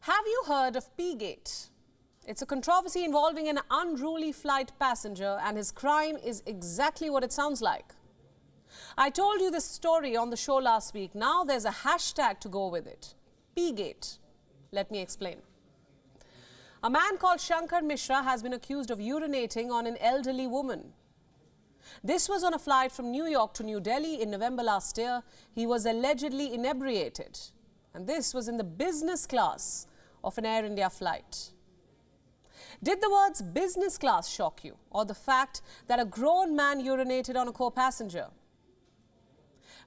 Have you heard of Peegate? It's a controversy involving an unruly flight passenger, and his crime is exactly what it sounds like. I told you this story on the show last week. Now there's a hashtag to go with it. Peegate. Let me explain. A man called Shankar Mishra has been accused of urinating on an elderly woman. This was on a flight from New York to New Delhi in November last year. He was allegedly inebriated, and this was in the business class of an Air India flight. Did the words business class shock you, or the fact that a grown man urinated on a co-passenger?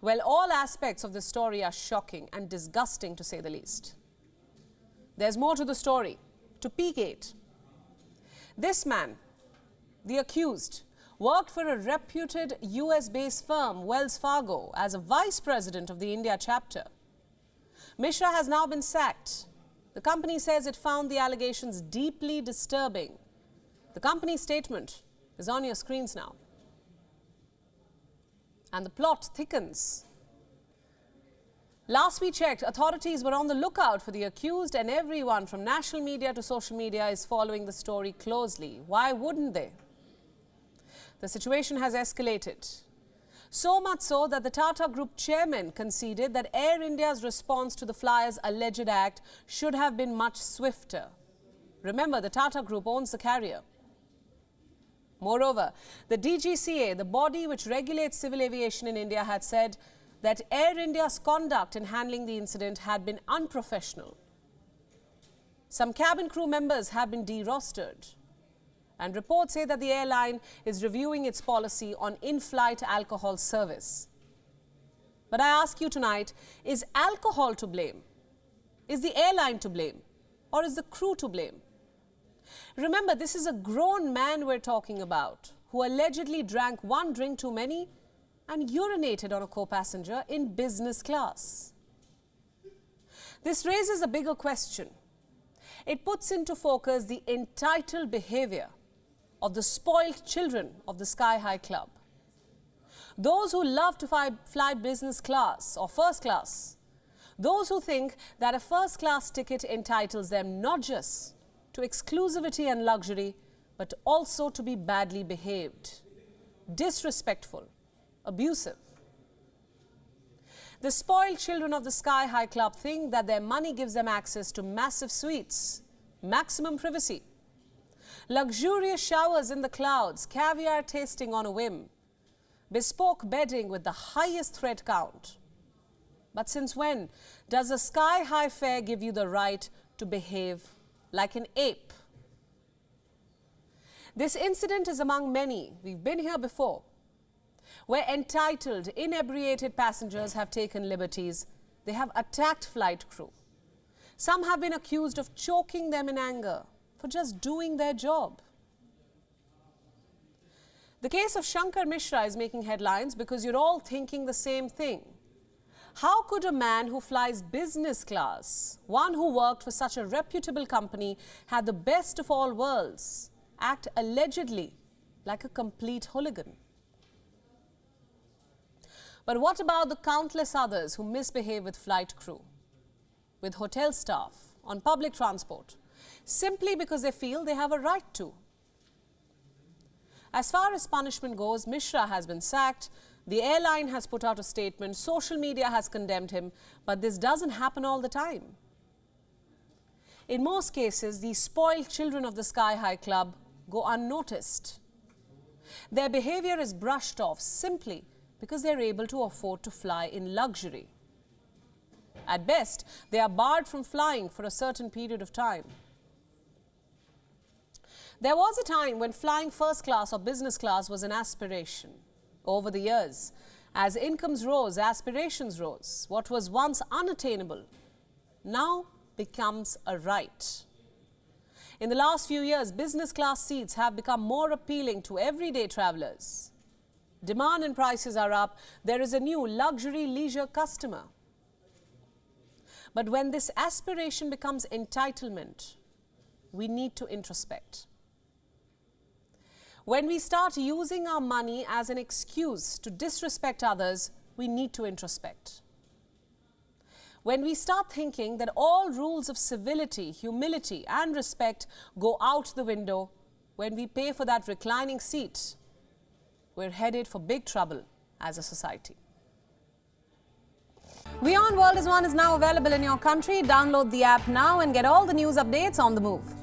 Well, all aspects of this story are shocking and disgusting, to say the least. There's more to the story, to Peegate. This man, the accused, worked for a reputed US-based firm, Wells Fargo, as a vice president of the India chapter. Mishra has now been sacked. The company says it found the allegations deeply disturbing. The company's statement is on your screens now. And the plot thickens. Last we checked, authorities were on the lookout for the accused, and everyone from national media to social media is following the story closely. Why wouldn't they? The situation has escalated. So much so that the Tata Group chairman conceded that Air India's response to the flyer's alleged act should have been much swifter. Remember, the Tata Group owns the carrier. Moreover, the DGCA, the body which regulates civil aviation in India, had said that Air India's conduct in handling the incident had been unprofessional. Some cabin crew members have been de-rostered. And reports say that the airline is reviewing its policy on in-flight alcohol service. But I ask you tonight, is alcohol to blame? Is the airline to blame? Or is the crew to blame? Remember, this is a grown man we're talking about, who allegedly drank one drink too many and urinated on a co-passenger in business class. This raises a bigger question. It puts into focus the entitled behavior of the spoiled children of the Sky High Club. Those who love to fly business class or first class. Those who think that a first class ticket entitles them not just to exclusivity and luxury, but also to be badly behaved, disrespectful, abusive. The spoiled children of the Sky High Club think that their money gives them access to massive suites, maximum privacy, luxurious showers in the clouds, caviar tasting on a whim, bespoke bedding with the highest thread count. But since when does a Sky High fare give you the right to behave like an ape? This incident is among many. We've been here before, where entitled, inebriated passengers have taken liberties. They have attacked flight crew. Some have been accused of choking them in anger for just doing their job. The case of Shankar Mishra is making headlines because you're all thinking the same thing. How could a man who flies business class, one who worked for such a reputable company, had the best of all worlds, act allegedly like a complete hooligan? But what about the countless others who misbehave with flight crew, with hotel staff, on public transport, simply because they feel they have a right to? As far as punishment goes, Mishra has been sacked, the airline has put out a statement, social media has condemned him, but this doesn't happen all the time. In most cases, these spoiled children of the Sky High Club go unnoticed. Their behavior is brushed off simply because they're able to afford to fly in luxury. At best, they are barred from flying for a certain period of time. There was a time when flying first class or business class was an aspiration. Over the years, as incomes rose, aspirations rose. What was once unattainable now becomes a right. In the last few years, business class seats have become more appealing to everyday travelers. Demand and prices are up. There is a new luxury leisure customer. But when this aspiration becomes entitlement, we need to introspect. When we start using our money as an excuse to disrespect others, we need to introspect. when we start thinking that all rules of civility, humility and respect go out the window when we pay for that reclining seat, we're headed for big trouble as a society. WION World is now available in your country. Download the app now and get all the news updates on the move.